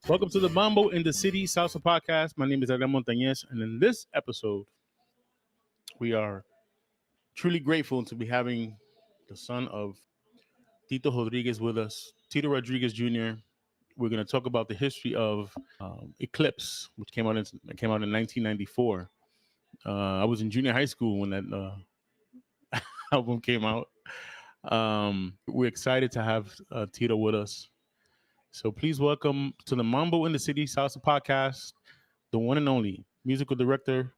Welcome to the Mambo in the City Salsa podcast. My name is Adrian Montañez, and in this episode, we are truly grateful to be having the son of Tito Rodriguez with us, Tito Rodriguez Jr. We're going to talk about the history of Eclipse, which came out in 1994. I was in junior high school when that album came out. We're excited to have Tito with us. So please welcome to the Mambo in the City Salsa podcast, the one and only musical director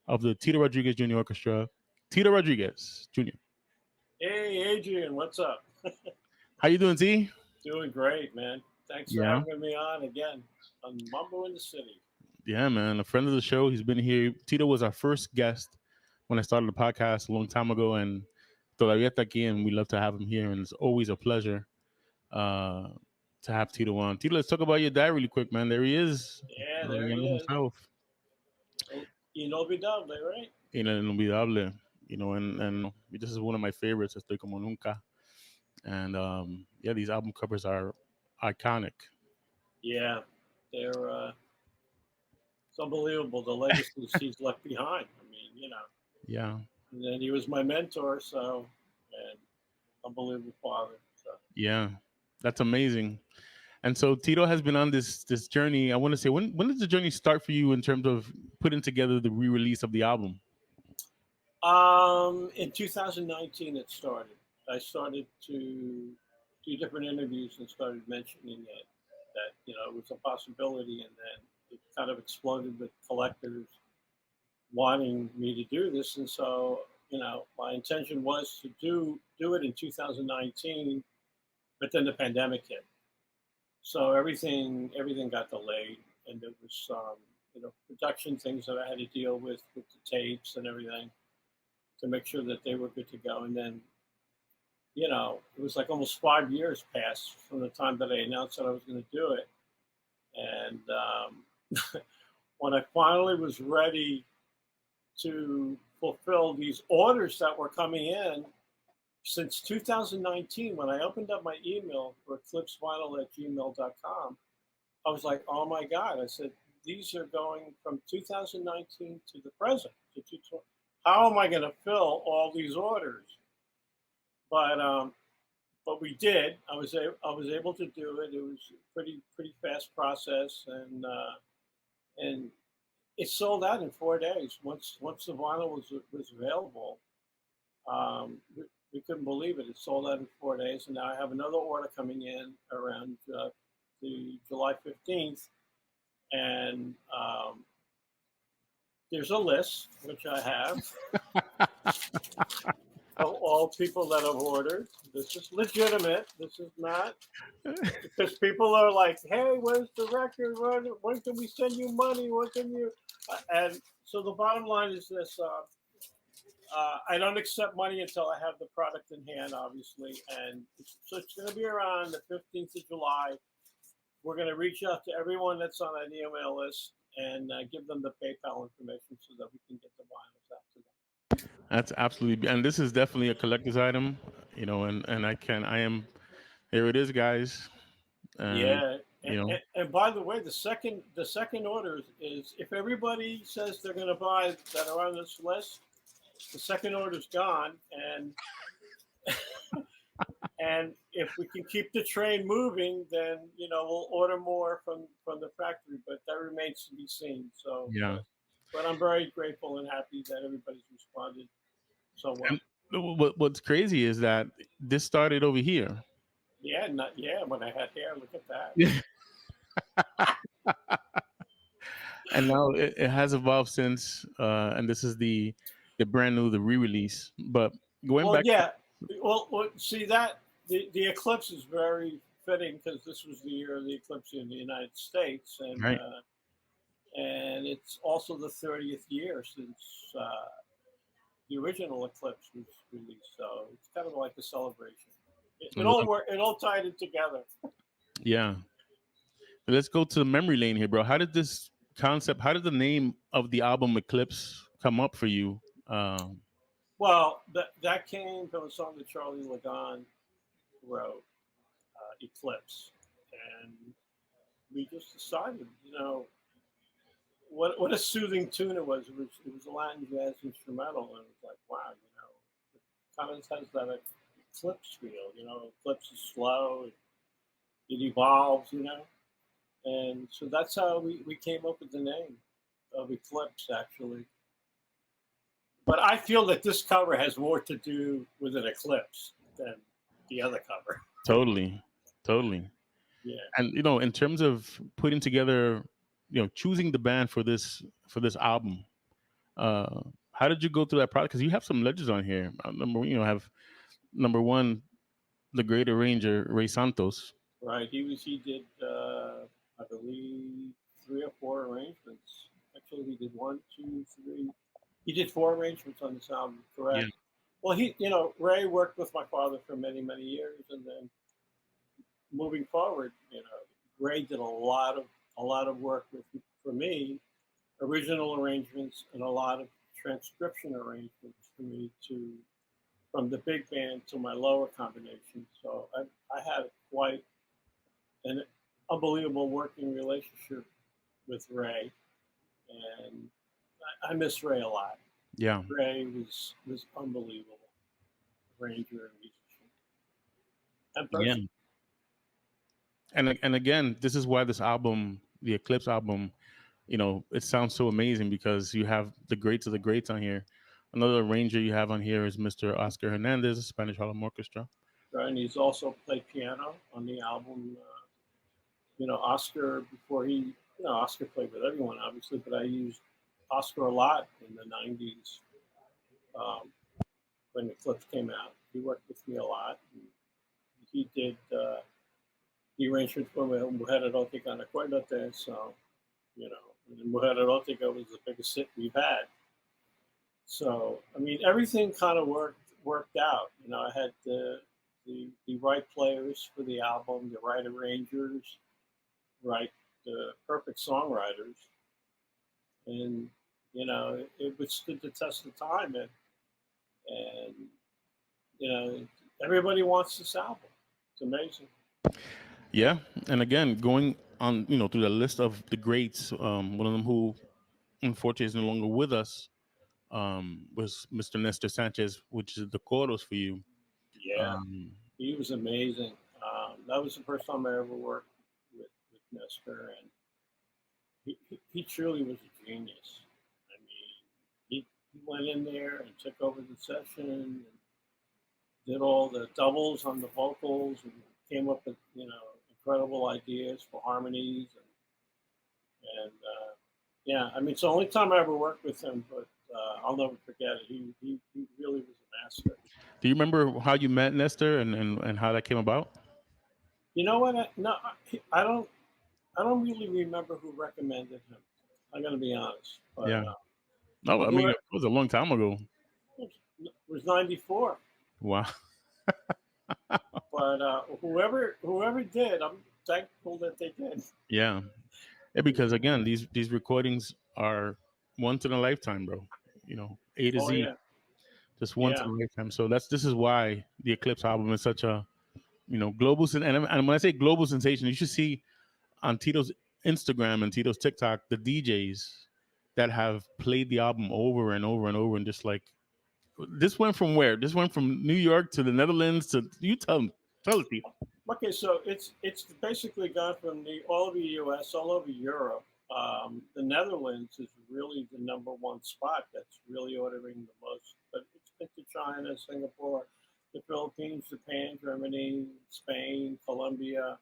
of the Tito Rodriguez Jr. Orchestra, Tito Rodriguez Jr. Hey, Adrian, what's up? How you doing, T? Doing great, man. Thanks for Yeah, having me on again on Mambo in the City. yeah, man. A friend of the show. He's been here. Tito was our first guest when I started the podcast a long time ago, and todavía está aquí, and we love to have him here, and it's always a pleasure uh, to have Tito on. Tito, let's talk about your dad really quick, man. There he is, Yeah, there he is. himself. Inolvidable, right? Inolvidable, and this is one of my favorites. Estoy como nunca, and yeah, these album covers are iconic. Yeah, they're it's unbelievable the legacies he's left behind. I mean, Yeah, and then he was my mentor, so and unbelievable father. So yeah, that's amazing. And so Tito has been on this journey. I want to say, when did the journey start for you in terms of putting together the re-release of the album? in 2019 it started. I started to do different interviews and started mentioning it that it was a possibility, and then it kind of exploded with collectors wanting me to do this, and so my intention was to do it in 2019, but then the pandemic hit, so everything got delayed, and there was some production things that I had to deal with the tapes and everything to make sure that they were good to go, and then it was like almost 5 years passed from the time that I announced that I was going to do it. And when I finally was ready to fulfill these orders that were coming in since 2019, when I opened up my email for eclipsevinyl@gmail.com, I was like, oh my God. I said, these are going from 2019 to the present. How am I going to fill all these orders? But we did. I was able to do it. It was a pretty fast process, and it sold out in 4 days. Once the vinyl was available, we couldn't believe it. It sold out in 4 days, and now I have another order coming in around the July 15th, and there's a list which I have of all people that have ordered. This is legitimate. This is not because people are like, "Hey, where's the record? When can we send you money? When can you?" And so the bottom line is this: I don't accept money until I have the product in hand, obviously, and so it's going to be around the 15th of July. We're going to reach out to everyone that's on that email list and give them the PayPal information so that we can get the vinyls out to them. That's absolutely, and this is definitely a collector's item, and I am, here it is, guys. And, Yeah, you know, and by the way, the second order is if everybody says they're going to buy that are on this list, the second order's gone, and if we can keep the train moving, then we'll order more from the factory, but that remains to be seen. So, yeah. but I'm very grateful and happy that everybody's responded so well. And what's crazy is that this started over here. Yeah, not yeah. When I had hair, look at that. Yeah. And now it has evolved since, and this is the brand new, the re-release. But going Well, back, yeah. Well, see that the eclipse is very fitting because this was the year of the eclipse in the United States, right? and it's also the 30th year since the original eclipse was released. So it's kind of like a celebration. It all tied it together. Yeah. Let's go to the memory lane here, bro. How did the name of the album Eclipse come up for you? Well, that came from a song that Charlie Lagan wrote, Eclipse, and we just decided, what a soothing tune it was. It was a Latin jazz instrumental, and it was like, wow, it kind of has that Eclipse feel. Eclipse is slow, it evolves, and so that's how we came up with the name of Eclipse, actually. But I feel that this cover has more to do with an eclipse than the other cover. Totally, totally. Yeah. And in terms of putting together, choosing the band for this album, uh, how did you go through that process? Because you have some legends on here. Have number one, the great arranger Ray Santos. Right. He did I believe three or four arrangements. Actually, he did one, two, three. He did four arrangements on this album. Yeah, Correct. Well, Ray worked with my father for many many years, and then moving forward, Ray did a lot of work for me, original arrangements, and a lot of transcription arrangements for me to from the big band to my lower combination. So I had quite an unbelievable working relationship with Ray, and I miss Ray a lot. yeah, Ray was unbelievable, arranger and musician and yeah. person. And again, this is why this album, the Eclipse album, it sounds so amazing because you have the greats of the greats on here. Another arranger you have on here is Mr. Oscar Hernandez, Spanish Harlem Orchestra. Right? And he's also played piano on the album. Oscar before Oscar played with everyone obviously, but I used Oscar a lot in the '90s um, when Eclipse came out. He worked with me a lot. And he did the arrangements for Mujer Erotica and Acuérdate, so and Mujer Erotica was the biggest hit we've had. So I mean, everything kind of worked out. I had the right players for the album, the right arrangers, right, the perfect songwriters, and it withstood the test of time, and everybody wants this album. It's amazing. Yeah, and again, going on, through the list of the greats, one of them who unfortunately is no longer with us, was Mr. Nestor Sanchez, which is the chorus for you. Yeah, Um, he was amazing. That was the first time I ever worked with Nestor, and he truly was a genius. I mean, he went in there and took over the session and did all the doubles on the vocals and came up with incredible ideas for harmonies and yeah, I mean it's the only time I ever worked with him, but I'll never forget it. He really was a master. do you remember how you met Nestor and how that came about? You know what? No, I don't really remember who recommended him. I'm gonna be honest, but Yeah. No, I mean, who it was a long time ago. it was '94. Wow. But whoever did, I'm thankful that they did. Yeah. Yeah, because again, these recordings are once in a lifetime, bro. A to Oh Z, yeah, just once in yeah. a lifetime. So this is why the Eclipse album is such a global and when I say global sensation, you should see on Tito's Instagram and Tito's TikTok the DJs that have played the album over and over and over, and just like this went from where? This went from New York to the Netherlands to you tell it, Tito. Okay, so it's basically gone from all over the U.S., all over Europe. The Netherlands is really the number one spot that's really ordering the most, but it's been to China, Singapore, the Philippines, Japan, Germany, Spain, Colombia.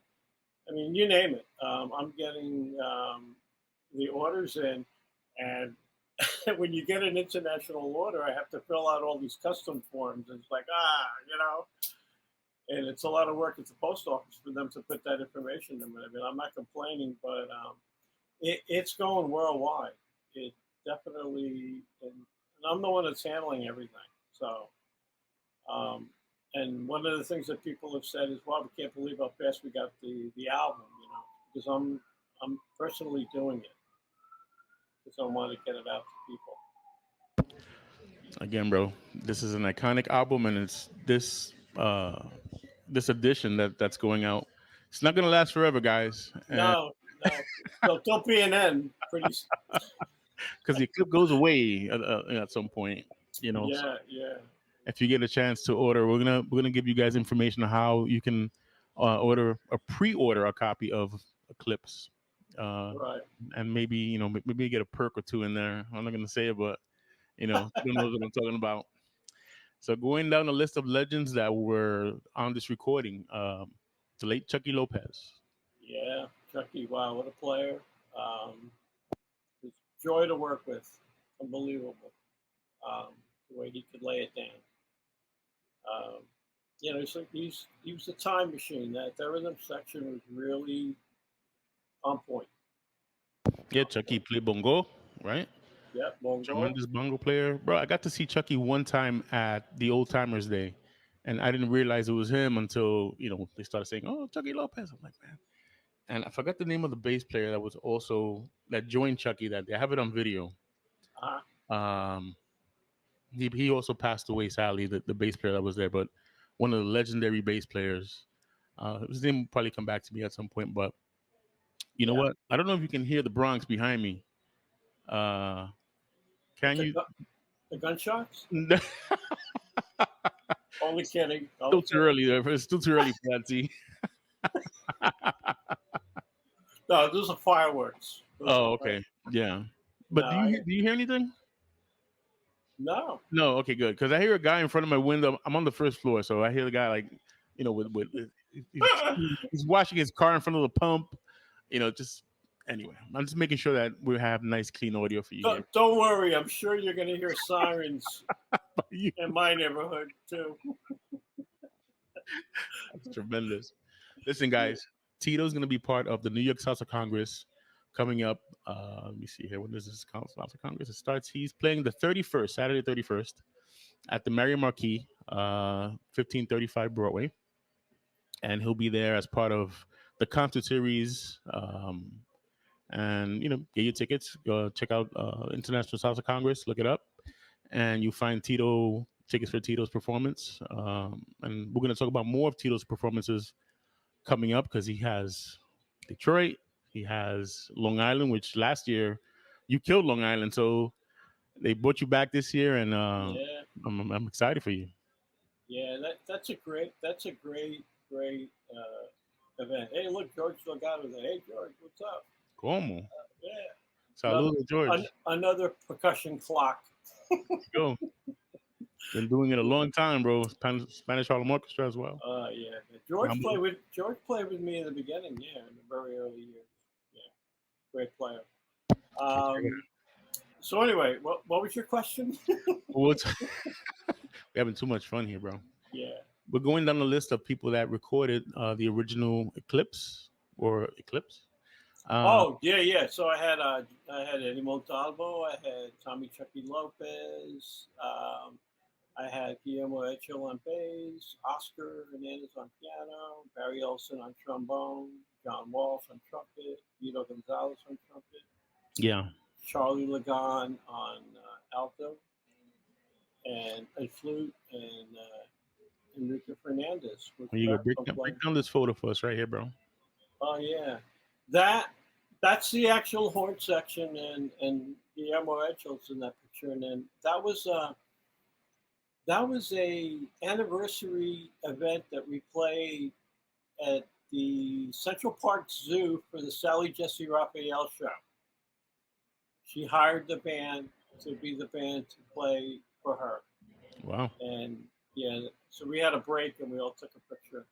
I mean, you name it. I'm getting the orders in, and when you get an international order, I have to fill out all these custom forms. And it's like, and it's a lot of work at the post office for them to put that information in. I mean, I'm not complaining, but it's going worldwide. It definitely, and I'm the one that's handling everything. So, um, and one of the things that people have said is, "Well, we can't believe how fast we got the album," because I'm personally doing it because I want to get it out to people. Again, bro, this is an iconic album, and it's this edition that's going out. It's not gonna last forever, guys. And No, no, don't be an N. Pretty. because the clip goes away at some point. So Yeah, yeah. if you get a chance to order, we're gonna give you guys information on how you can order or pre-order a copy of Eclipse, uh, Right. and maybe maybe get a perk or two in there. I'm not gonna say it, but who knows what I'm talking about. So going down the list of legends that were on this recording, the late Chucky Lopez. Yeah, Chucky. Wow, what a player. Um, it's a joy to work with. Unbelievable. The way he could lay it down. Um, he was a time machine. That rhythm section was really on point. Yeah, On Chucky point. played bongo, right? Yep, Mongo. Tremendous bongo player, bro. I got to see Chucky one time at the Old Timers Day, and I didn't realize it was him until they started saying, "Oh, Chucky Lopez." I'm like, man, and I forgot the name of the bass player that was also that joined Chucky that day. I have it on video. Uh, Um, he also passed away sadly, the bass player that was there, but one of the legendary bass players. His name will probably come back to me at some point, but you know yeah. what? I don't know if you can hear the Bronx behind me. Uh, But can you? the gunshots? Still Only kidding. Only too kidding. early. It's still too early for that. See? No, those are fireworks. Those are Oh, fireworks. okay. Yeah. No, But do you hear anything? no. No. Okay, good. Because I hear a guy in front of my window. I'm on the first floor, so I hear the guy like, with he's washing his car in front of the pump. Just anyway. I'm just making sure that we have nice, clean audio for you here. Don't worry. I'm sure you're going to hear sirens You- in my neighborhood too. That's tremendous. Listen, guys. Tito's going to be part of the New York Salsa Congress coming up. Let me see here. When does this Salsa Congress? It starts. He's playing the 31st, Saturday 31st, at the Marriott Marquis, 1535 Broadway, and he'll be there as part of the concert series. And get your tickets. Go check out International Salsa Congress. Look it up, and you find Tito tickets for Tito's performance. And we're going to talk about more of Tito's performances coming up because he has Detroit, he has Long Island, which last year you killed Long Island, so they brought you back this year, and Yeah, I'm excited for you. yeah. That's a great event. Hey, look, George Delgado there. Hey, George, what's up? Como? Yeah, another Salud, George. another percussion clock. Go. Been doing it a long time, bro. Spanish Harlem Orchestra as well. Yeah. Mambo. George played with me in the beginning. Yeah, in the very early years. Yeah, great player. Okay, check it Um, so anyway, what was your question? out. We're having too much fun here, bro. Yeah. We're going down the list of people that recorded the original Eclipse or Eclipse. Uh, Oh yeah, yeah. So I had Eddie Montalvo. I had Tommy Chucky Lopez. I had Guillermo Echel on bass, Oscar Hernandez on piano, Barry Olson on trombone, John Walsh on trumpet, Vito Gonzalez on trumpet, yeah. Charlie Lagan on alto and flute, and Enrique Fernandez was You go break baritone down, player. break down this photo for us right here, bro. Oh yeah, that that's the actual horn section, and Guillermo Echel's in that picture, and then that was a anniversary event that we played at the Central Park Zoo for the Sally Jesse Raphael show. She hired the band to be the band to play for her, Wow, and yeah, so we had a break and we all took a picture.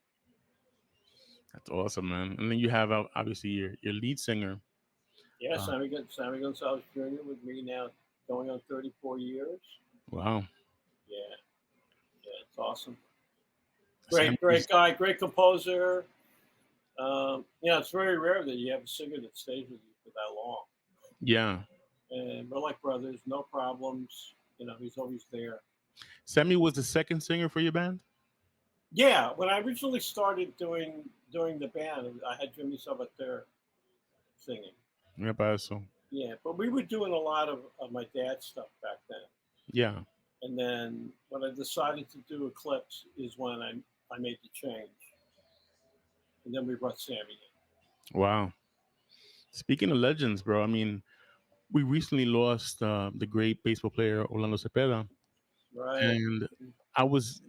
that's awesome, man. And then you have obviously your lead singer. Yeah, Uh, Sammy Gonzalez Jr. with me now, going on 34 years. wow, Yeah, yeah, it's awesome. Sam. Great guy, great composer. It's very rare that you have a singer that stays with you for that long. Yeah, And we're like brothers, no problems. He's always there. Sammy was the second singer for your band. Yeah, when I originally started doing the band, I had Jimmy Salvatore singing. Yeah, but so Yeah, but we were doing a lot of my dad's stuff back then. yeah, And then when I decided to do Eclipse is when I made the change. And then we brought Sammy in. wow. Speaking of legends, bro, I mean, we recently lost the great baseball player Orlando Cepeda, Right. and I was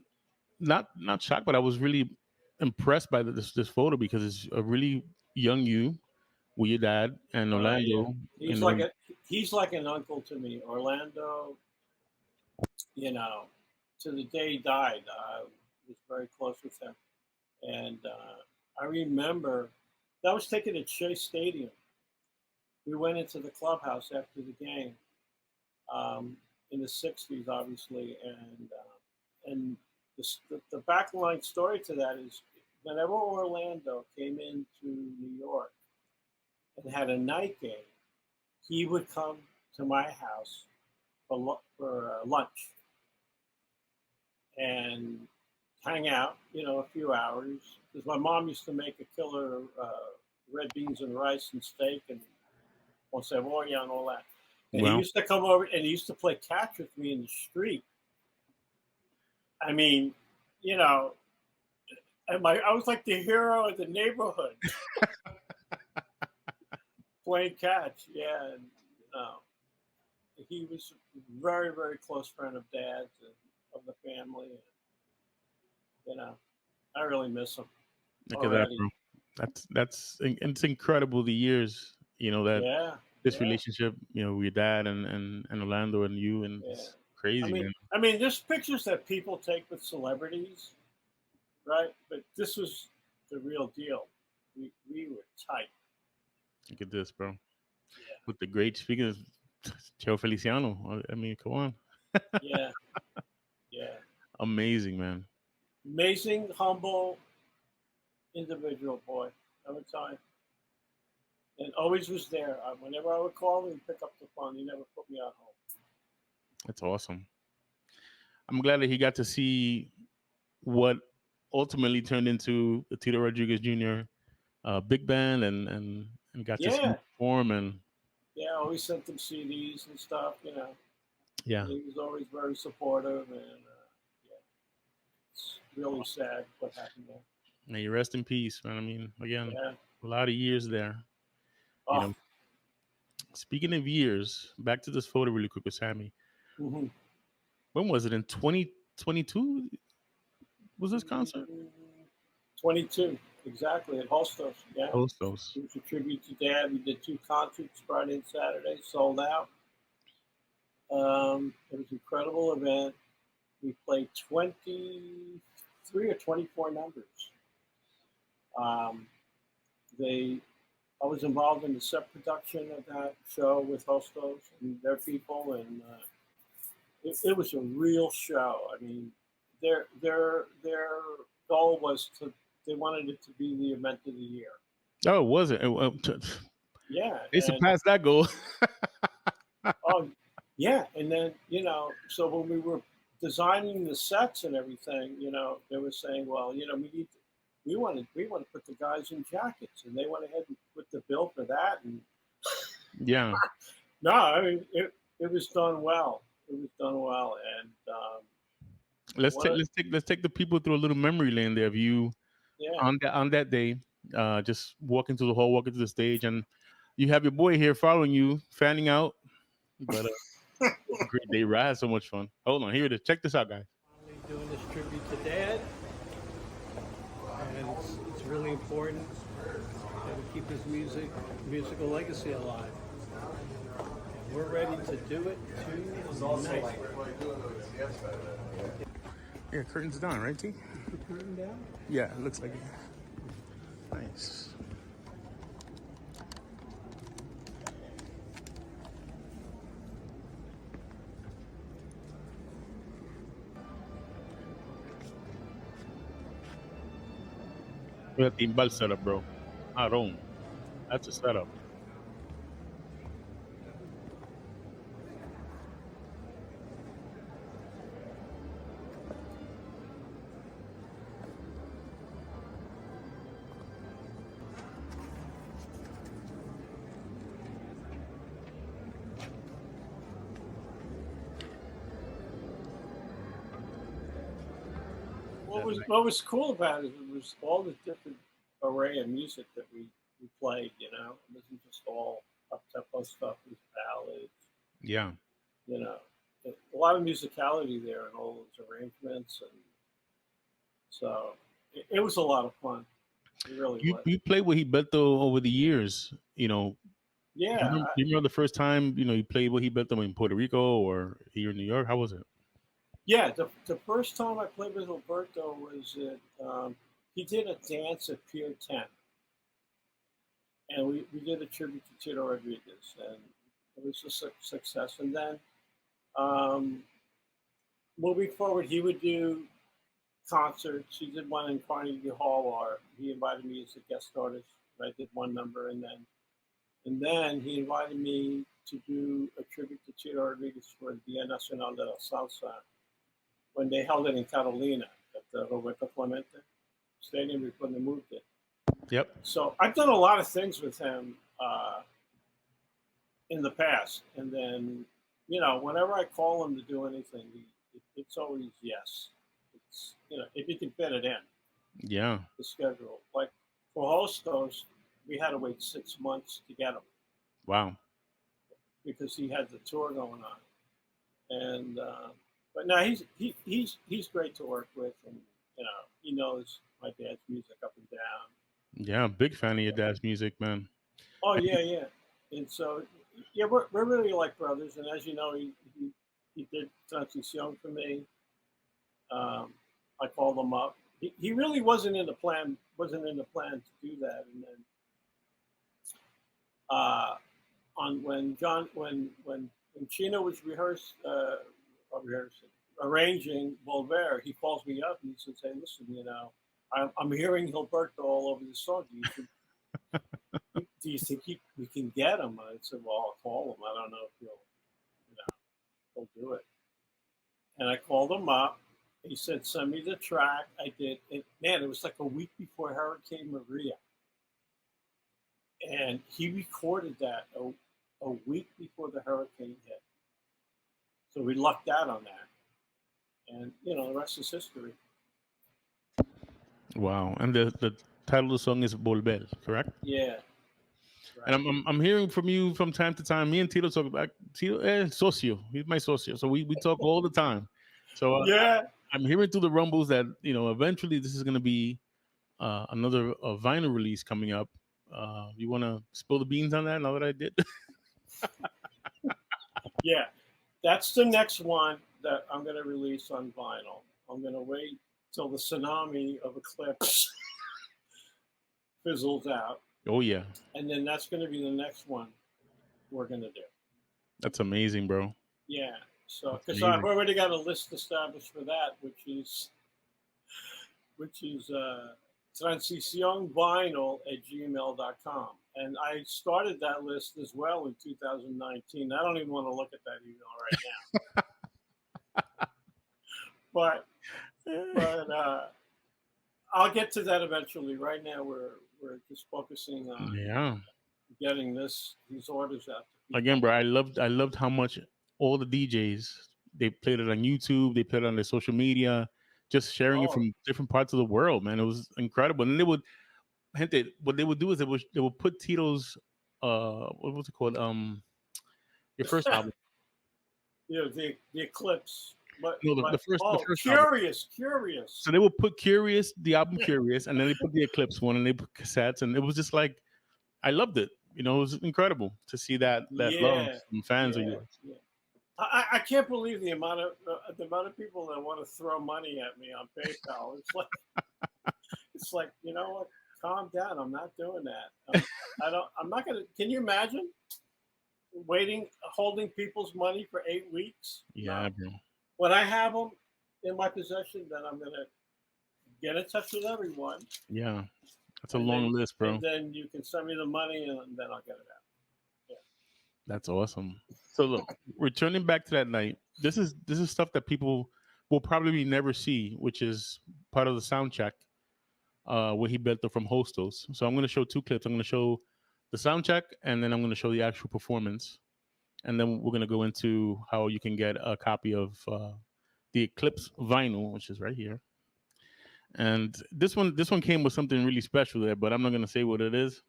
not shocked, but I was really impressed by this photo because it's a really young you with your dad and Yeah. Orlando. You He's like know, a he's like an uncle to me. Orlando, you know, to the day he died, I was very close with him. And I remember that was taken at Shea Stadium. We went into the clubhouse after the game in the '60s, obviously, and the backline story to that is whenever Orlando came into New York and had a night game, he would come to my house for lunch and hang out, a few hours. Because my mom used to make a killer red beans and rice and steak and cebolla and all that. And he well, used to come over and he used to play catch with me in the street. I mean, you know, I was like the hero of the neighborhood playing catch. Yeah, and he was a very, very close friend of Dad's and of the family. And, I really miss him look at that, already. bro. It's incredible the years that Yeah, this yeah, relationship with your dad and Orlando and you, and yeah. it's crazy, man. I mean, there's pictures that people take with celebrities, right? But this was the real deal. We were tight. Look at this, bro. Yeah, With the great speaking of Joe Feliciano. I mean, come on. yeah, yeah. Amazing, man. Amazing, humble individual, boy. I would tell you. And always was there. Whenever I would call him, he'd pick up the phone. He never put me on hold. That's awesome. I'm glad that he got to see what ultimately turned into the Tito Rodriguez Jr. Big band, and got to see him Yeah, perform. And yeah. I always sent him CDs and stuff. yeah, And he was always very supportive. And yeah, it's really sad what happened there. may you rest in peace, man. I mean, again, Yeah. a lot of years there. You Oh. know, speaking of years, back to this photo really quick with Sammy. Hmm. When was it? In 2022? Was this concert? 22, exactly, at Holstos. Yeah. Hostos. It was a tribute to Dad. We did two concerts Friday and Saturday, sold out. It was an incredible event. We played 23 or 24 numbers. Um, they, I was involved in the set production of that show with Hostos and their people, and it was a real show. I mean, their goal was they wanted it to be the event of the year. Oh, it wasn't. Yeah, They and surpassed that goal. oh, yeah, and then so when we were designing the sets and everything, they were saying, well, we want to put the guys in jackets, and they went ahead and put the bill for that. And Yeah. no, I mean it was done well. It was done well, and what? Let's take the people through a little memory lane there of you Yeah, on that day, just walking through the hall, walking to the stage, and you have your boy here following you, fanning out. But it was a great day. I had so much fun. Hold on, here it is. Check this out, guys. doing this tribute to Dad, and it's really important that we keep his musical legacy alive. And we're ready to do it tonight. Yeah, curtains down, right, T? Put the curtain down. Yeah, it looks like it. Nice. We have timbal setup, bro. Aaron, that's a setup. What was cool about it was all the different array of music that we played. It wasn't just all up tempo stuff. It was ballads. Yeah. You know, a lot of musicality there and all those arrangements, and so it was a lot of fun. It really You was. you played with Gilberto over the years. Yeah, Do you remember the first time you played with Gilberto in Puerto Rico or here in New York? How was it? yeah. The first time I played with Alberto was at he did a dance at Pier 10, and we did a tribute to Tito Rodriguez, and it was a success. And then um, moving forward, he would do concerts. He did one in Carnegie Hall, or he invited me as a guest artist. I did one number, and then he invited me to do a tribute to Tito Rodriguez for Dia Nacional de la Salsa when they held it in Catalina at the Roberto Clemente Stadium before they moved it. Yep. So I've done a lot of things with him in the past, and then whenever I call him to do anything, it's always yes. It's if he can fit it in Yeah. the schedule. Like for Hostos, we had to wait 6 months to get him Wow. because he had the tour going on. And but no, he's great to work with, and he knows my dad's music up and down. Yeah. Big fan of your dad's music, man. Oh yeah, yeah. And so yeah, we're really like brothers. And as you know, he did Transition for me. I called him up. He really wasn't in the plan. Wasn't in the plan to do that. And then on when Chino was rehearsing, arranging Volver, he calls me up and he says, "Hey, listen, I'm hearing Gilberto all over the song. Do you think we can get him?" I said, "Well, I'll call him. I don't know if he'll do it." And I called him up. He said, "Send me the track." I did. And man, it was like a week before Hurricane Maria, and he recorded that a week before the hurricane hit. So we lucked out on that, and the rest is history. Wow. And the title of the song is Volver, correct? Yeah, And right. I'm hearing from you from time to time. Me and Tito talk about Tito, socio. He's my socio, so we talk all the time. So Yeah, I'm hearing through the rumbles that eventually this is going to be another vinyl release coming up. You want to spill the beans on that? Now that I did. yeah. That's the next one that I'm going to release on vinyl. I'm going to wait till the tsunami of Eclipse fizzles out, Oh yeah, and then that's going to be the next one we're going to do. that's amazing, bro. Yeah. So, That's because I've amazing. already got a list established for that, which is transicionvinyl@gmail.com. And I started that list as well in 2019. I don't even want to look at that email right now. But I'll get to that eventually. Right now, we're just focusing on Yeah. getting these orders out to Again, people. bro, I loved how much all the DJs they played it on YouTube, they played it on their social media, just sharing it Oh, from different parts of the world, man. It was incredible. And they would gente, what they would do is they would put Tito's what was it called? Your first album. the Eclipse. But No, the but first the oh, first album. curious. So they would put Curious, the album Curious, and then they put the Eclipse one and they put cassettes, and it was just like I loved it. It was incredible to see that love Yeah, from fans of yeah, yours. yeah. I can't believe the amount of people that want to throw money at me on PayPal. It's like what? Calm down. I'm not doing that. I don't. I'm not gonna. Can you imagine holding people's money for 8 weeks? Yeah, No. bro. When I have them in my possession, then I'm gonna get in touch with everyone, Yeah, that's a and long then list, and bro. then you can send me the money, and then I'll get it out. Yeah. That's awesome. So look, returning back to that night, this is stuff that people will probably never see, which is part of the sound check where he built it from Hostos. So I'm going to show two clips. I'm going to show the sound check, and then I'm going to show the actual performance, and then we're going to go into how you can get a copy of the Eclipse vinyl, which is right here. And this one came with something really special there, but I'm not going to say what it is.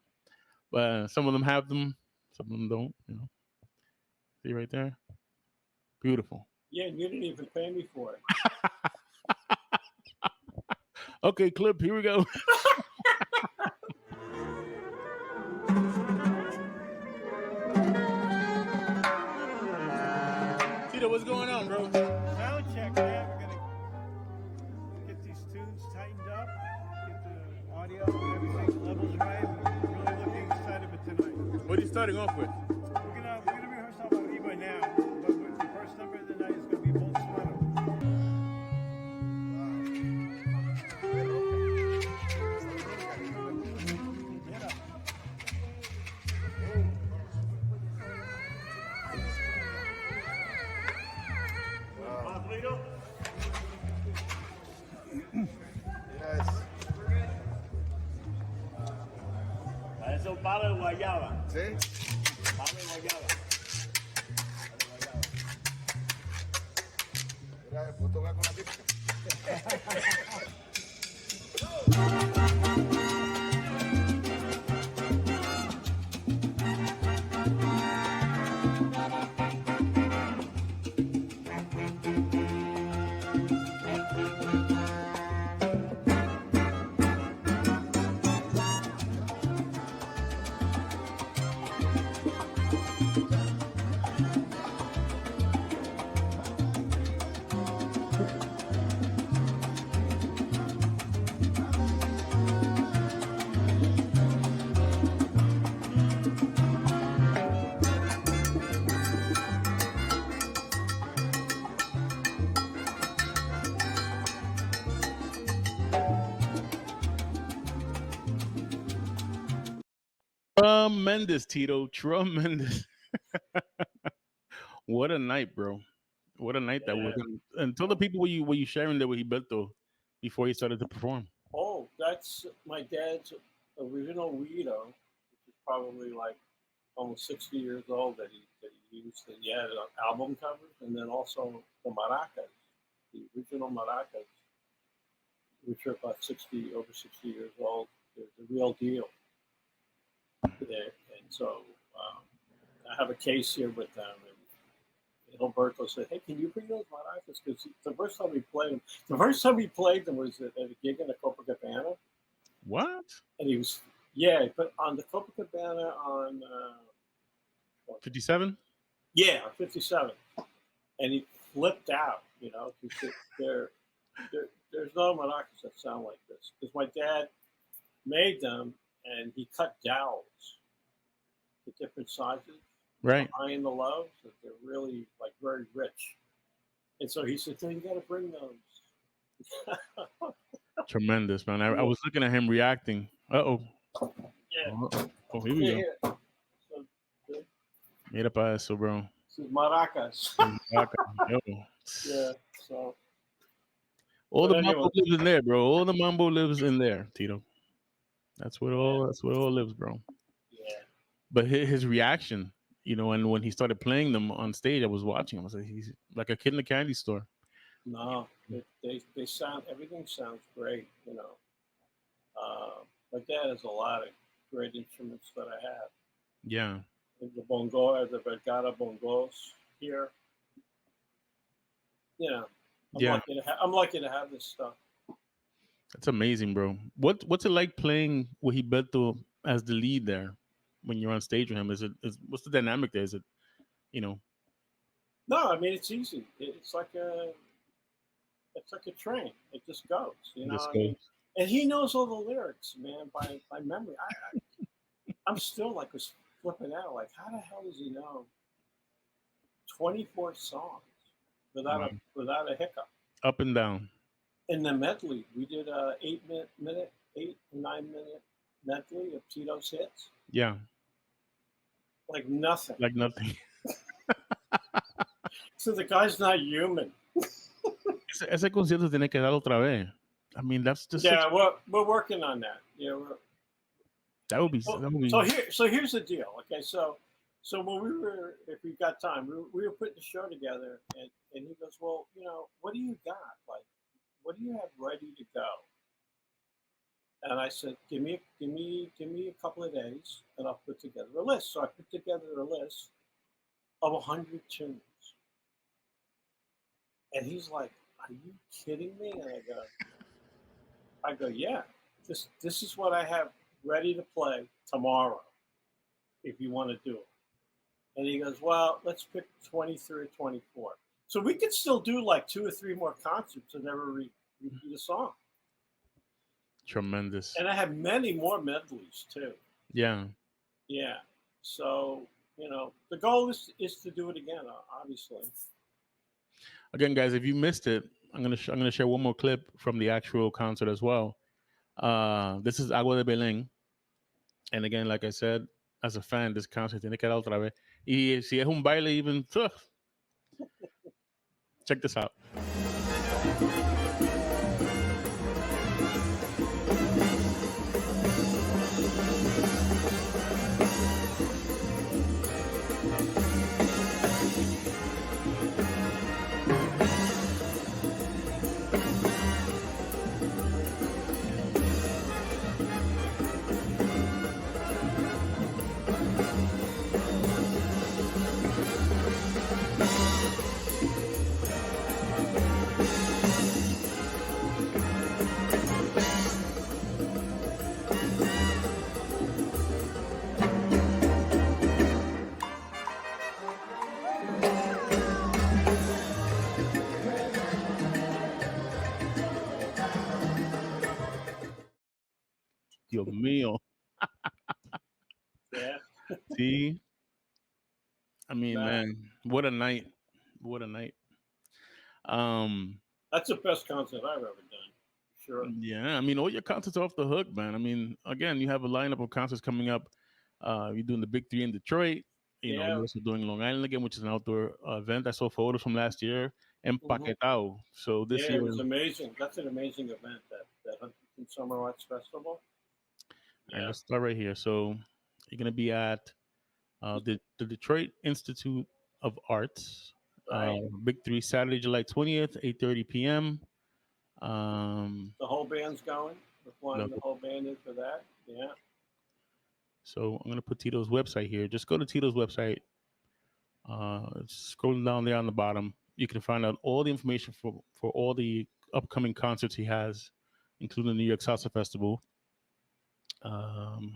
But some of them have them, some of them don't. See right there, beautiful. Yeah, and you didn't even pay me for it. Okay, clip. Here we go. Tito, what's going on, bro? Sound check, man. We're gonna get these tunes tightened up, get the audio and everything levels right. We're really looking excited for tonight. What are you starting off with? We're gonna rehearse off of Eva now, but the first number of the night is gonna be Bolt Sweater. Yes. Parece un palo de guayaba. ¿Sí? Palo de guayaba. Mira, después toca con la típica. Tremendous, Tito. Tremendous. What a night, bro. What a night that was. And tell the people what you sharing there with Gilberto before he started to perform. Oh, that's my dad's original Guido, which is probably like almost 60 years old that he used. And he had album covers, and then also the maracas, the original maracas, which are about over 60 years old. They're the real deal. And so I have a case here with them. And Gilberto said, "Hey, can you bring those maracas?" Because the first time we played them was at a gig in the Copacabana. What? And he was, but on the Copacabana on 57? Yeah, 57. And he flipped out, because there's no maracas that sound like this. Because my dad made them and he cut dowels to different sizes, Right. the high and the low, so they're really like very rich. And so he said, "No, you got to bring those." Tremendous, man. I was looking at him reacting. Uh-oh. Yeah. Oh, here we go. Yeah. So, Mira para eso, bro. this is maracas. Yo. Yeah. So All But the anyway. mambo lives in there, bro. All the mambo lives in there, Tito. That's what it all lives, bro. yeah. But his reaction, and when he started playing them on stage, I was watching him. I was like, he's like a kid in a candy store. No, they sound, everything sounds great, My dad has a lot of great instruments that I have. Yeah. The bongo, the Vergara bongos here. I'm lucky to have this stuff. That's amazing, bro. What's it like playing with Gilberto as the lead there when you're on stage with him? What's the dynamic there? Is it, No, I mean it's easy. It's like a train. It just goes, and he knows all the lyrics, man, by memory. I'm still like was flipping out, like how the hell does he know 24 songs without a hiccup? Up and down. In the medley, we did a 9-minute medley of Tito's hits. Yeah. Like nothing. Like nothing. So the guy's not human. Ese concierto tiene que dar otra vez. I mean, that's just we're working on that. Yeah, that would be. So here's the deal. Okay, so when if we got time, we were putting the show together, and he goes, "Well, what do you got? Like, what do you have ready to go?" And I said, give me a couple of days, and I'll put together a list. So I put together a list of 100 tunes, and he's like, "Are you kidding me?" And I go, "Yeah, this is what I have ready to play tomorrow, if you want to do it." And he goes, "Well, let's pick 23 or 24." So we could still do like 2 or 3 more concerts and never repeat a song. Tremendous. And I have many more medleys too. Yeah. Yeah. So, the goal is to do it again, obviously. Again, guys, if you missed it, I'm gonna share one more clip from the actual concert as well. This is Agua de Belén, and again, like I said, as a fan, this concert tiene que dar otra vez. Y si es un baile, even check this out. Dios mío. Yeah. See, I mean, That, man, what a night! What a night! Um, that's the best concert I've ever done. Sure. yeah, I mean, all your concerts are off the hook, man. I mean, again, you have a lineup of concerts coming up. You're doing the Big Three in Detroit. You know, Yeah. you're also doing Long Island again, which is an outdoor event. I saw photos from last year. Hmm. Empaquetado. So this Yeah, it year, was amazing. That's an amazing event, that Huntington Summer Arts Festival. all right, Yeah. let's start right here. So you're gonna be at the Detroit Institute of Arts, Right. Big Three, Saturday, July 20th, 8:30 p.m. The whole band's going. We're flying Love the it. whole band in for that. Yeah. So I'm gonna put Tito's website here. Just go to Tito's website. Scrolling down there on the bottom, you can find out all the information for all the upcoming concerts he has, including the New York Salsa Festival.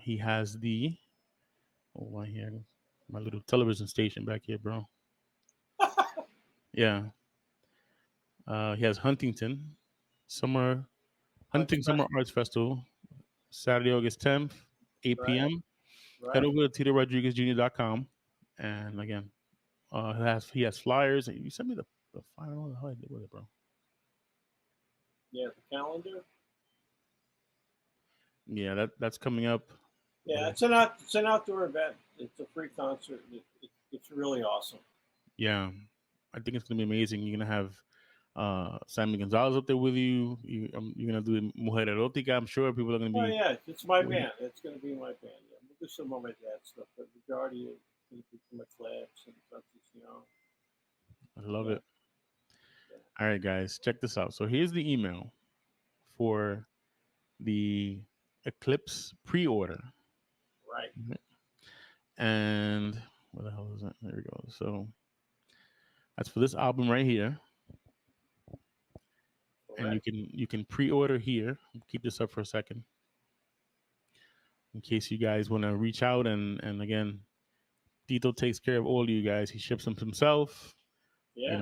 He has the right here, my little television station back here, bro. Yeah. He has Summer Arts Hunting Summer Fest. Arts Festival, Saturday, August 10th, 8 Right. p.m. Head Right. over to TitoRodriguezJr.com. And again, he has flyers. You sent me the flyer. I don't know how I did with it, bro. Yeah. The calendar. Yeah, that's coming up. Yeah. It's an outdoor event. It's a free concert. It's really awesome. Yeah, I think it's gonna be amazing. You're gonna have Simon Gonzalez up there with you. You're gonna do Mujer Erotica. I'm sure people are gonna Oh be. yeah, it's my band. It's going to be my band. Yeah, we'll do some of my dad stuff, but the majority is going to be from my clips and Francisco. I love Yeah. it. All right, guys, check this out. So here's the email for the Eclipse pre-order, Right. and where the hell is that? There we go. So that's for this album right here, and you Correct. can pre-order here. Keep this up for a second in case you guys want to reach out and again, Tito takes care of all of you guys. He ships them himself. You Yeah.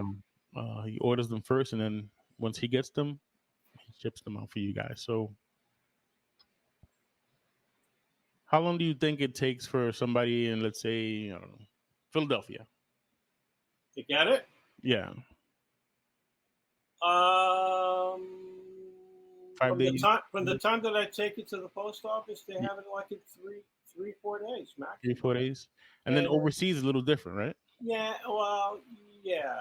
know, he orders them first, and then once he gets them, he ships them out for you guys. So, how long do you think it takes for somebody in, let's say, I don't know, Philadelphia? You get it? Yeah, Um, five from the days, time that I take it to the post office, they have it like in 4 days max. 3 4 days, and then And overseas is a little different, right? yeah, well, yeah,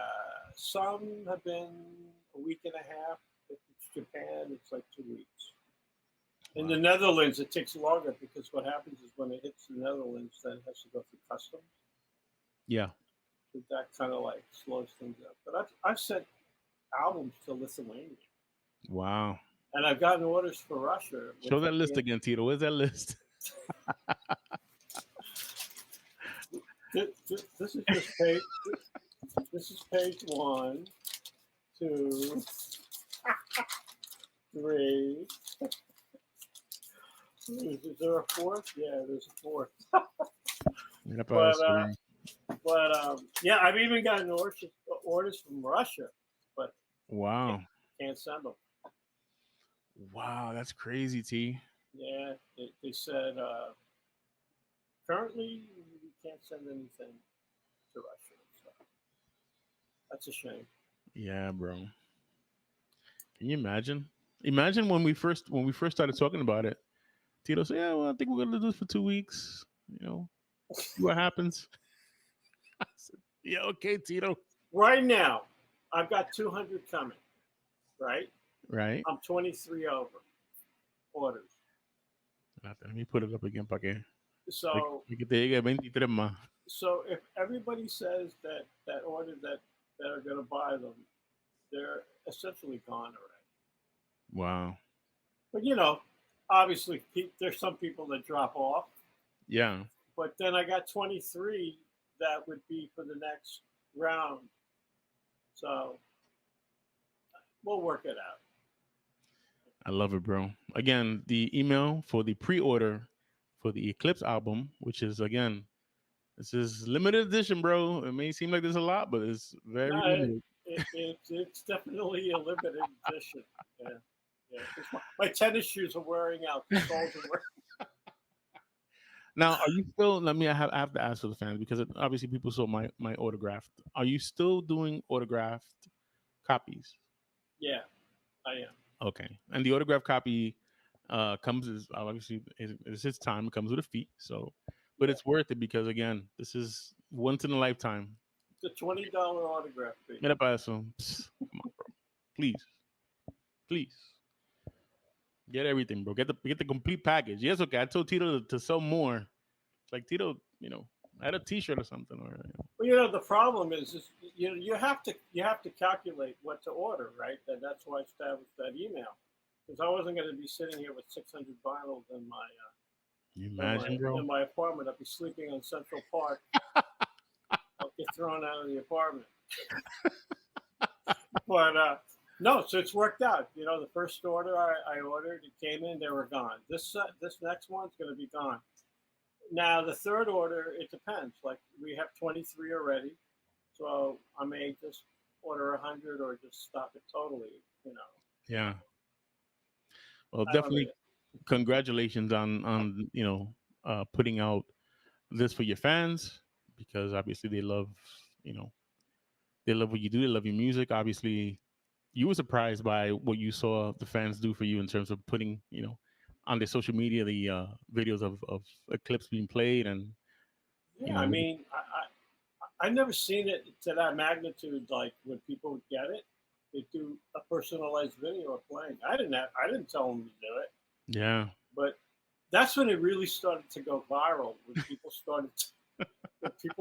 some have been a week and a half. If it's Japan, it's like 2 weeks. In the Wow. Netherlands, it takes longer because what happens is when it hits the Netherlands, then it has to go through customs. Yeah, So that kind of like slows things up. But I've sent albums to Lithuania, wow. And I've gotten orders for Russia. Show that list again, Tito. Where's that list? This is just page. This is page 1, 2, 3. Is there a fourth? Yeah, there's a fourth. But yeah, I've even gotten orders from Russia, but wow, can't send them. Wow, that's crazy, T. Yeah, they said currently we can't send anything to Russia. So that's a shame. Yeah, bro. Can you imagine? Imagine when we first started talking about it. Tito said, "Yeah, well, I think we're gonna do this for 2 weeks. You know, see what happens." I said, "Yeah, okay, Tito." Right now, I've got 200 coming. Right, Right. I'm 23 over orders. Let me put it up again, Paque. So We que te llegue 23 más. So if everybody says that order that are going to buy them, they're essentially gone already. Wow. But you know, obviously there's some people that drop off. Yeah. But then I got 23 that would be for the next round. So we'll work it out. I love it, bro. Again, the email for the pre-order for the Eclipse album, which is again, this is limited edition, bro. It may seem like there's a lot, but it's very No, limited. it's definitely a limited edition. Yeah, yeah. My tennis shoes are wearing out. The soles are wearing. Now, are you still? I have to ask for the fans because obviously people saw my autographed. Are you still doing autographed copies? Yeah, I am. Okay, and the autograph copy comes as obviously it's its time. It comes with a fee, so but it's worth it because again, this is once in a lifetime. It's a $20 autograph fee. Mira para eso. Come on, bro. Please. Get everything, bro. Get the complete package. Yes, okay. I told Tito to sell more. It's like Tito, add a T-shirt or something. Or Well, the problem is you have to calculate what to order, right? That's why I established that email because I wasn't going to be sitting here with 600 vinyls in my you imagine, bro? In my apartment. I'd be sleeping on Central Park. I'll get thrown out of the apartment. But no, so it's worked out. The first order I ordered, it came in, they were gone. This next one's going to be gone. Now the third order, it depends. Like we have 23 already, so I may just order 100 or just stop it totally. Yeah. Well, definitely, congratulations on putting out this for your fans because obviously they love what you do. They love your music. Obviously, you were surprised by what you saw the fans do for you in terms of putting on their social media the videos of Eclipse being played and I mean I never seen it to that magnitude. Like when people would get it, they do a personalized video of playing. I didn't tell them to do it. Yeah, but that's when it really started to go viral. When people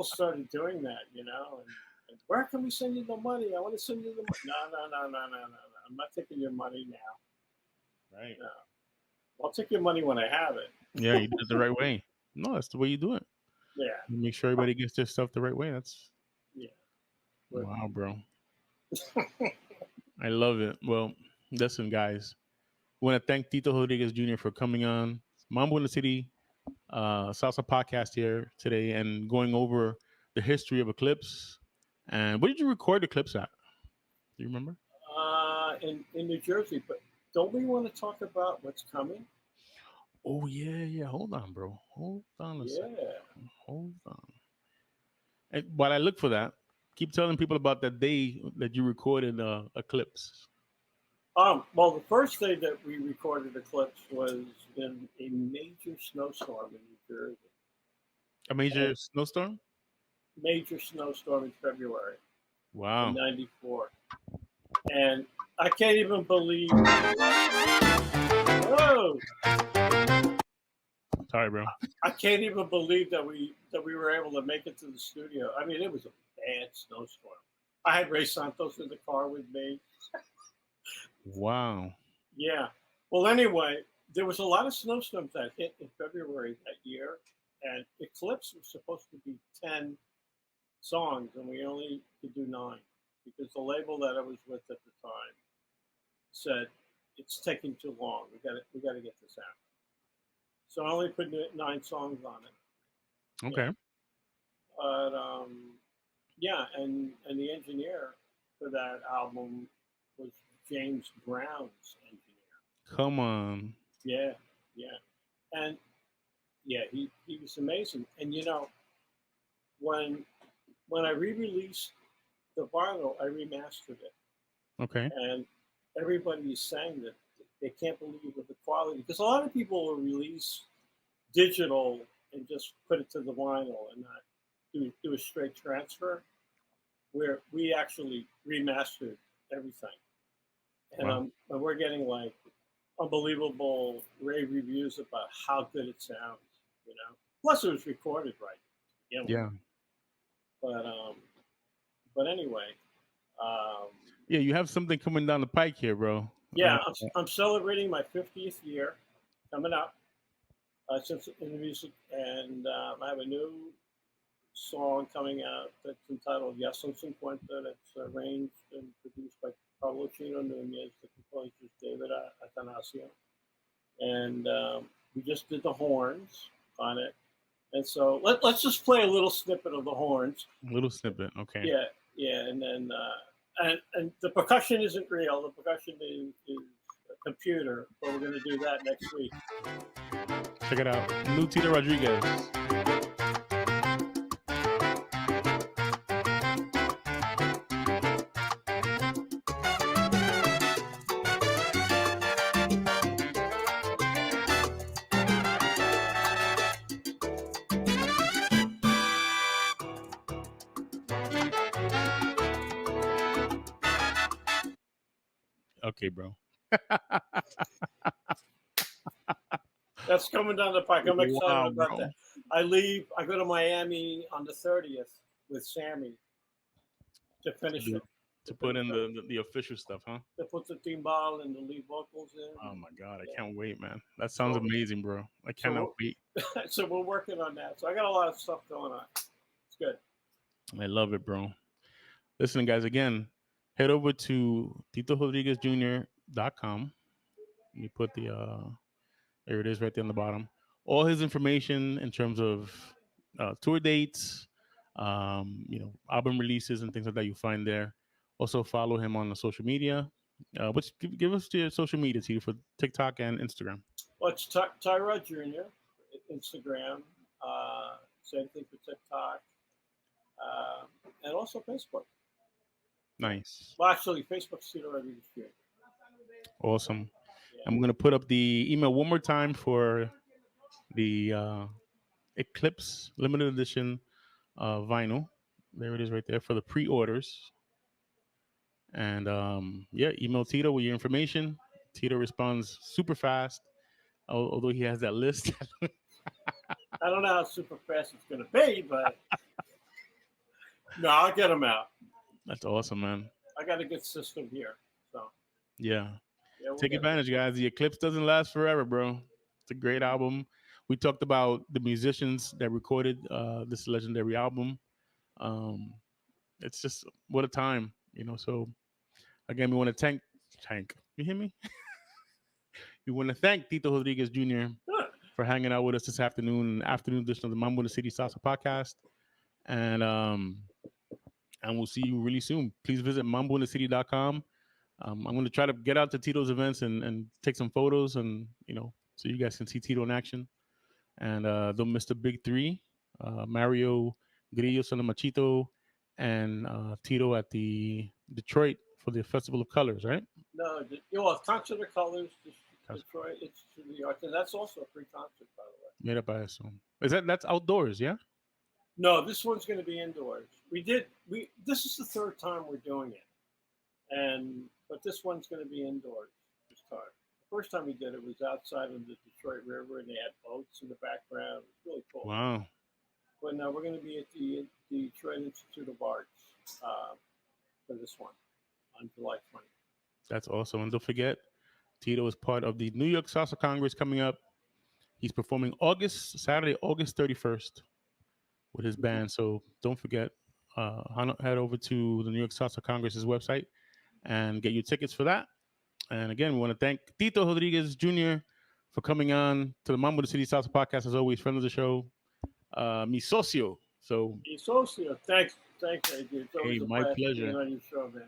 started doing that, and where can we send you the money? I want to send you the money. No. I'm not taking your money now. Right. No. I'll take your money when I have it. Yeah, you did it the right way. No, that's the way you do it. Yeah. You make sure everybody gets their stuff the right way. That's But, wow, bro. I love it. Well, listen, guys. I want to thank Tito Rodriguez Jr. for coming on Mambo in the City Salsa podcast here today and going over the history of Eclipse. And where did you record the clips at? Do you remember? In New Jersey. But don't we want to talk about what's coming? Oh, yeah. Hold on, bro. Hold on a second. Hold on. And while I look for that, keep telling people about that day that you recorded Eclipse. Well, the first day that we recorded Eclipse was in a major snowstorm in New Jersey. A major snowstorm? Major snowstorm in February. Wow. In 94. And I can't even believe. Whoa! Sorry, bro. I can't even believe that we were able to make it to the studio. I mean, it was a bad snowstorm. I had Ray Santos in the car with me. Wow. Yeah, Well, anyway, there was a lot of snowstorms that hit in February that year, and Eclipse was supposed to be 10 songs, and we only could do 9 because the label that I was with at the time said it's taking too long. We got to get this out. So I only put 9 songs on it. Okay. Yeah. But yeah, and the engineer for that album was James Brown's engineer. Come on. Yeah, yeah, and yeah, he was amazing. And when I re-released the vinyl, I remastered it, Okay. and everybody is saying that they can't believe the quality because a lot of people will release digital and just put it to the vinyl and not do a straight transfer. Where we actually remastered everything, and Wow. and we're getting like unbelievable rave reviews about how good it sounds. Plus it was recorded right. Yeah. But anyway, um, Yeah, you have something coming down the pike here, bro. yeah, I'm celebrating my 50th year coming up since in the music, and I have a new song coming out that's entitled Yes Son Cincuenta. That's arranged and produced by Pablo Chino Nunez, the composer's David Atanasio. And we just did the horns on it. And so let's just play a little snippet of the horns. A little snippet. Okay. Yeah, yeah. And then, and the percussion isn't real. The percussion is a computer, but we're going to do that next week. Check it out. New Tito Rodriguez. Okay, bro. That's coming down the pike. I'm excited Wow, about bro. that. I go to Miami on the 30th with Sammy to finish it. To put in the official stuff, huh? To put the timbal and the lead vocals in. Oh my god, I can't wait, man. That sounds amazing, bro. I cannot wait. So we're working on that. So I got a lot of stuff going on. It's good. I love it, bro. Listen, guys, again, head over to TitoRodriguezJr.com. Let me put there it is right there on the bottom. All his information in terms of tour dates, album releases and things like that you find there. Also follow him on the social media. Give us your social media, Tito, for TikTok and Instagram. Well, it's Tyrod Jr. Instagram. Same thing for TikTok. And also Facebook. Nice. Well, actually, Facebook's Tito Rodriguez Jr. Awesome. Yeah. I'm going to put up the email one more time for the Eclipse limited edition vinyl. There it is right there for the pre-orders. And email Tito with your information. Tito responds super fast, although he has that list. I don't know how super fast it's going to be, but no, I'll get them out. That's awesome, man. I got a good system here. So yeah we'll take advantage, guys. The Eclipse doesn't last forever, bro. It's a great album. We talked about the musicians that recorded this legendary album. It's just what a time, so again, we want to thank you hear me we want to thank Tito Rodriguez Jr. for hanging out with us this afternoon edition of the Mambo in the City Salsa podcast. And we'll see you really soon. Please visit mambointhecity.com. I'm going to try to get out to Tito's events and take some photos, and so you guys can see Tito in action. And don't miss the big three: Mario Grillo, Son of Machito, and Tito at the Detroit for the Festival of Colors, right? No, well, Concert of Colors, Detroit. It's to New York, and that's also a free concert, by the way. Made up, I assume. That's outdoors? Yeah. No, this one's going to be indoors. This is the third time we're doing it, but this one's going to be indoors this time. The first time we did it was outside of the Detroit River, and they had boats in the background. It was really cool. Wow. But now we're going to be at the Detroit Institute of Arts for this one on July 20th. That's awesome. And don't forget, Tito is part of the New York Salsa Congress coming up. He's performing Saturday, August 31st with his band. So don't forget, head over to the New York Salsa Congress's website and get your tickets for that. And again, we want to thank Tito Rodriguez Jr. for coming on to the Mambo the City Salsa podcast. As always, friend of the show, mi socio. So, Thanks, AJ. It's always a my blast pleasure. being on your show, man.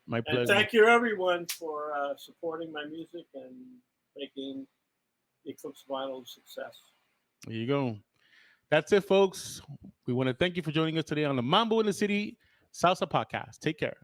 My And pleasure. thank you, everyone, for supporting my music and making Eclipse Vinyl a success. There you go. That's it, folks. We want to thank you for joining us today on the Mambo in the City Salsa podcast. Take care.